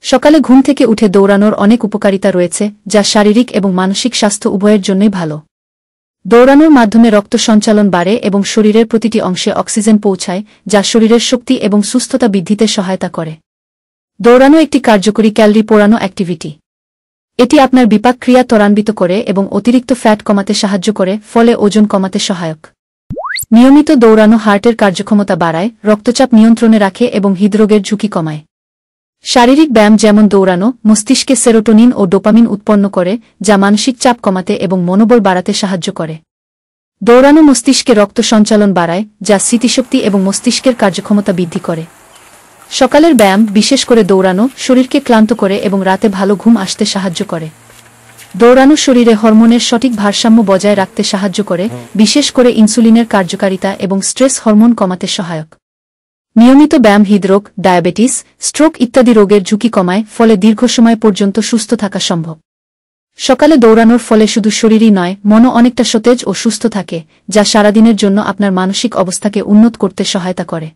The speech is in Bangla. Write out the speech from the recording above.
সকালে ঘুম থেকে উঠে দৌড়ানোর অনেক উপকারিতা রয়েছে, যা শারীরিক এবং মানসিক স্বাস্থ্য উভয়ের জন্যই ভালো। দৌড়ানোর মাধ্যমে রক্ত সঞ্চালন বাড়ে এবং শরীরের প্রতিটি অংশে অক্সিজেন পৌঁছায়, যা শরীরের শক্তি এবং সুস্থতা বৃদ্ধিতে সহায়তা করে। দৌড়ানো একটি কার্যকরী ক্যালোরি পোড়ানো অ্যাক্টিভিটি। এটি আপনার বিপাক ক্রিয়া ত্বরান্বিত করে এবং অতিরিক্ত ফ্যাট কমাতে সাহায্য করে, ফলে ওজন কমাতে সহায়ক। নিয়মিত দৌড়ানো হার্টের কার্যক্ষমতা বাড়ায়, রক্তচাপ নিয়ন্ত্রণে রাখে এবং হৃদরোগের ঝুঁকি কমায়। শারীরিক ব্যায়াম যেমন দৌড়ানো মস্তিষ্কে সেরোটোনিন ও ডোপামিন উৎপন্ন করে, যা মানসিক চাপ কমাতে এবং মনোবল বাড়াতে সাহায্য করে। দৌড়ানো মস্তিষ্কে রক্ত সঞ্চালন বাড়ায়, যা স্মৃতিশক্তি এবং মস্তিষ্কের কার্যক্ষমতা বৃদ্ধি করে। সকালের ব্যায়াম, বিশেষ করে দৌড়ানো, শরীরকে ক্লান্ত করে এবং রাতে ভালো ঘুম আসতে সাহায্য করে। দৌড়ানো শরীরে হরমোনের সঠিক ভারসাম্য বজায় রাখতে সাহায্য করে, বিশেষ করে ইনসুলিনের কার্যকারিতা এবং স্ট্রেস হরমোন কমাতে সহায়ক। নিয়মিত ব্যায়াম হৃদরোগ, ডায়াবেটিস, স্ট্রোক ইত্যাদি রোগের ঝুঁকি কমায়, ফলে দীর্ঘ সময় পর্যন্ত সুস্থ থাকা সম্ভব। সকালে দৌড়ানোর ফলে শুধু শরীরই নয়, মনও অনেকটা সতেজ ও সুস্থ থাকে, যা সারাদিনের জন্য আপনার মানসিক অবস্থাকে উন্নত করতে সহায়তা করে।